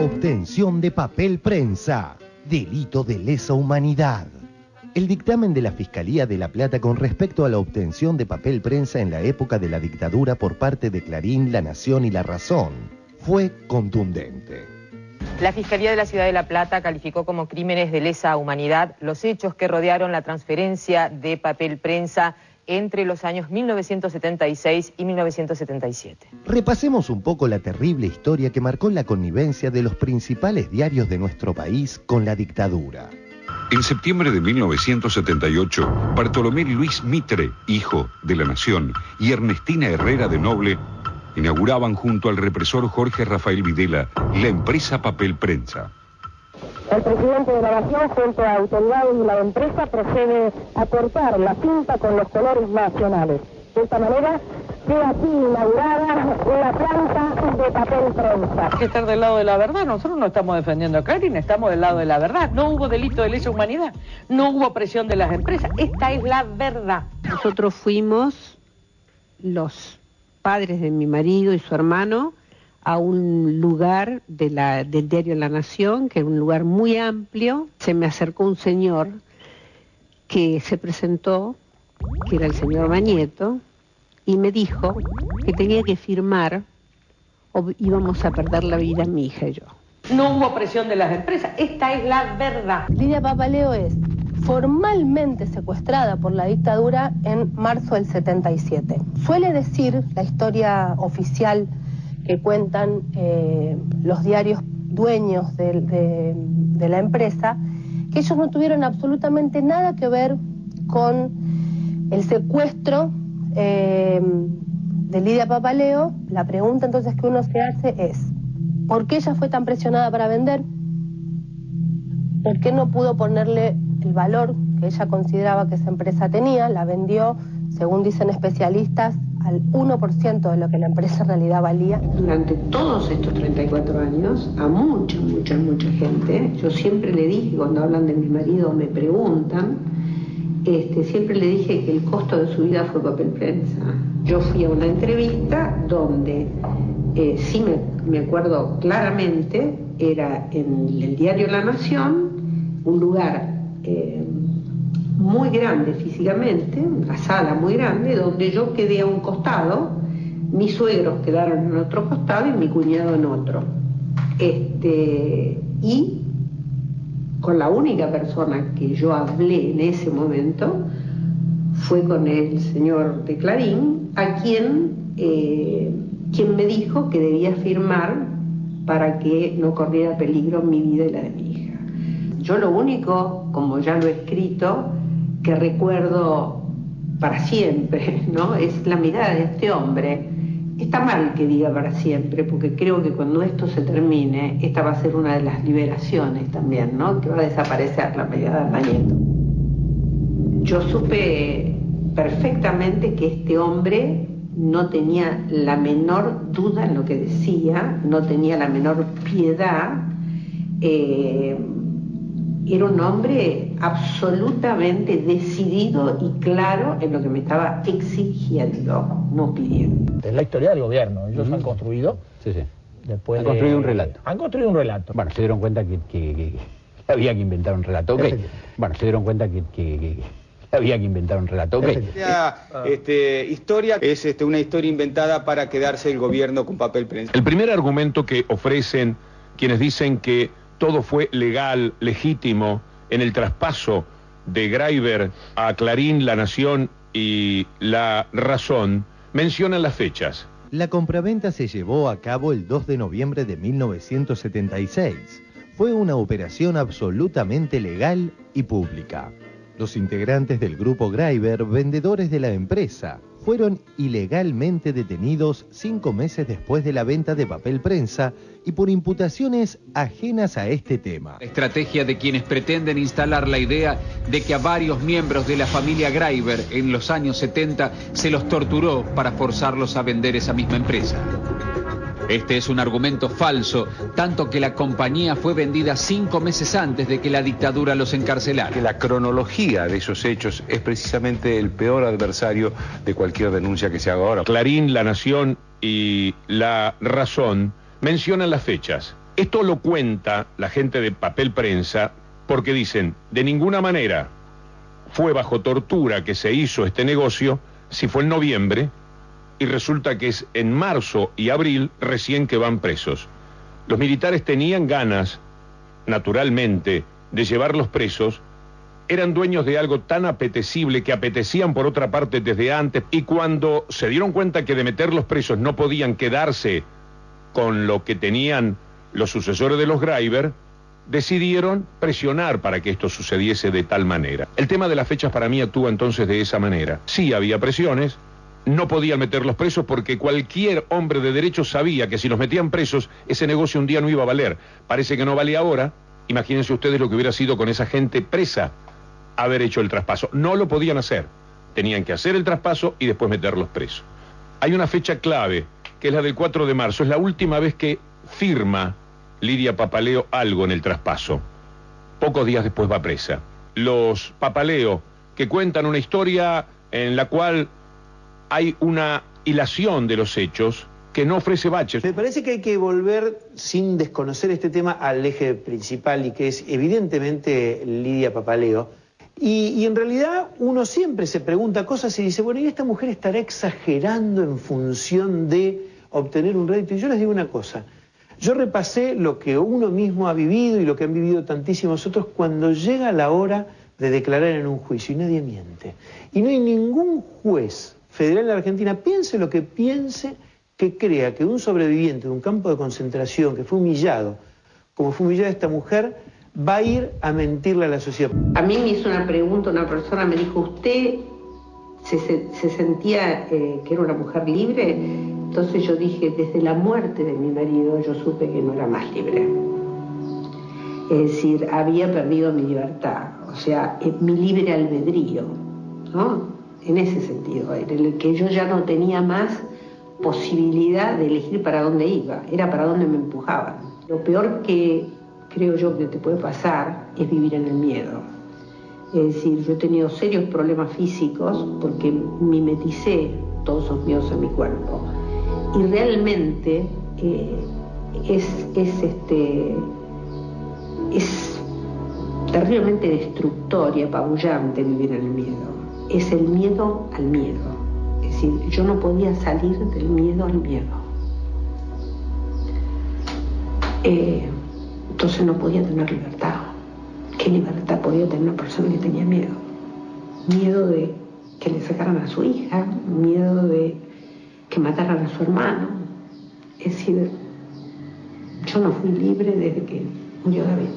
Obtención de papel prensa. Delito de lesa humanidad. El dictamen de la Fiscalía de La Plata con respecto a la obtención de papel prensa en la época de la dictadura por parte de Clarín, La Nación y La Razón fue contundente. La Fiscalía de la Ciudad de La Plata calificó como crímenes de lesa humanidad los hechos que rodearon la transferencia de papel prensa entre los años 1976 y 1977. Repasemos un poco la terrible historia que marcó la connivencia de los principales diarios de nuestro país con la dictadura. En septiembre de 1978, Bartolomé Luis Mitre, hijo de La Nación, y Ernestina Herrera de Noble, inauguraban junto al represor Jorge Rafael Videla la empresa Papel Prensa. El presidente de la Nación, junto a autoridades de la empresa, procede a cortar la cinta con los colores nacionales. De esta manera, queda aquí inaugurada la planta de papel prensa. Hay que estar del lado de la verdad. Nosotros no estamos defendiendo a Clarín, estamos del lado de la verdad. No hubo delito de lesa humanidad, no hubo presión de las empresas. Esta es la verdad. Nosotros fuimos, los padres de mi marido y su hermano, a un lugar del diario La Nación, que era un lugar muy amplio. Se me acercó un señor que se presentó, que era el señor Bañeto, y me dijo que tenía que firmar o íbamos a perder la vida mi hija y yo. No hubo presión de las empresas, esta es la verdad. Lidia Papaleo es formalmente secuestrada por la dictadura en marzo del 77. Suele decir la historia oficial que cuentan los diarios dueños de la empresa, que ellos no tuvieron absolutamente nada que ver con el secuestro de Lidia Papaleo. La pregunta entonces que uno se hace es, ¿por qué ella fue tan presionada para vender? ¿Por qué no pudo ponerle el valor que ella consideraba que esa empresa tenía? La vendió, según dicen especialistas, al 1% de lo que la empresa en realidad valía. Durante todos estos 34 años, a mucha gente, yo siempre le dije, cuando hablan de mi marido me preguntan, siempre le dije que el costo de su vida fue papel prensa. Yo fui a una entrevista donde, sí me acuerdo claramente, era en el diario La Nación, un lugar muy grande físicamente, una sala muy grande, donde yo quedé a un costado, mis suegros quedaron en otro costado y mi cuñado en otro. Y con la única persona que yo hablé en ese momento fue con el señor de Clarín, a quien me dijo que debía firmar para que no corriera peligro mi vida y la de mi hija. Yo lo único, como ya lo he escrito, que recuerdo para siempre, ¿no?, es la mirada de este hombre. Está mal que diga para siempre, porque creo que cuando esto se termine, esta va a ser una de las liberaciones también, ¿no?, que va a desaparecer la mirada de Bañeto. Yo supe perfectamente que este hombre no tenía la menor duda en lo que decía, no tenía la menor piedad. Era un hombre absolutamente decidido y claro en lo que me estaba exigiendo, no pidiendo. Es la historia del gobierno. Ellos han construido. Sí. Después han construido un relato. Han construido un relato. Bueno, se dieron cuenta que había que inventar un relato. Okay. Bueno, se dieron cuenta que había que inventar un relato. Okay. Historia es una historia inventada para quedarse el gobierno con papel prensa. El primer argumento que ofrecen quienes dicen que todo fue legal, legítimo, en el traspaso de Graiver a Clarín, La Nación y La Razón, mencionan las fechas. La compraventa se llevó a cabo el 2 de noviembre de 1976. Fue una operación absolutamente legal y pública. Los integrantes del grupo Graiver, vendedores de la empresa, fueron ilegalmente detenidos 5 meses después de la venta de papel prensa y por imputaciones ajenas a este tema. La estrategia de quienes pretenden instalar la idea de que a varios miembros de la familia Graiver en los años 70 se los torturó para forzarlos a vender esa misma empresa. Este es un argumento falso, tanto que la compañía fue vendida 5 meses antes de que la dictadura los encarcelara. La cronología de esos hechos es precisamente el peor adversario de cualquier denuncia que se haga ahora. Clarín, La Nación y La Razón mencionan las fechas. Esto lo cuenta la gente de Papel Prensa porque dicen, de ninguna manera fue bajo tortura que se hizo este negocio, si fue en noviembre, y resulta que es en marzo y abril recién que van presos. Los militares tenían ganas, naturalmente, de llevarlos presos, eran dueños de algo tan apetecible que apetecían por otra parte desde antes, y cuando se dieron cuenta que de meterlos presos no podían quedarse con lo que tenían los sucesores de los Graiber, decidieron presionar para que esto sucediese de tal manera. El tema de las fechas para mí actúa entonces de esa manera. Sí había presiones, no podían meterlos presos porque cualquier hombre de derecho sabía que si los metían presos, ese negocio un día no iba a valer. Parece que no vale ahora. Imagínense ustedes lo que hubiera sido con esa gente presa haber hecho el traspaso. No lo podían hacer. Tenían que hacer el traspaso y después meterlos presos. Hay una fecha clave, que es la del 4 de marzo. Es la última vez que firma Lidia Papaleo algo en el traspaso. Pocos días después va presa. Los Papaleo, que cuentan una historia en la cual hay una hilación de los hechos que no ofrece baches. Me parece que hay que volver, sin desconocer este tema, al eje principal, y que es evidentemente Lidia Papaleo. Y en realidad uno siempre se pregunta cosas y dice, bueno, ¿y esta mujer estará exagerando en función de obtener un rédito? Y yo les digo una cosa. Yo repasé lo que uno mismo ha vivido y lo que han vivido tantísimos otros cuando llega la hora de declarar en un juicio, y nadie miente. Y no hay ningún juez federal en la Argentina, piense lo que piense, que crea que un sobreviviente de un campo de concentración que fue humillado, como fue humillada esta mujer, va a ir a mentirle a la sociedad. A mí me hizo una pregunta, una persona me dijo, ¿usted se sentía que era una mujer libre? Entonces yo dije, desde la muerte de mi marido yo supe que no era más libre. Es decir, había perdido mi libertad, o sea, mi libre albedrío, ¿no? En ese sentido, en el que yo ya no tenía más posibilidad de elegir para dónde iba, era para dónde me empujaban. Lo peor que creo yo que te puede pasar es vivir en el miedo. Es decir, yo he tenido serios problemas físicos porque mimeticé todos esos miedos en mi cuerpo. Y realmente es terriblemente destructor y apabullante vivir en el miedo. Es el miedo al miedo. Es decir, yo no podía salir del miedo al miedo. Entonces no podía tener libertad. ¿Qué libertad podía tener una persona que tenía miedo? Miedo de que le sacaran a su hija, miedo de que mataran a su hermano. Es decir, yo no fui libre desde que murió David.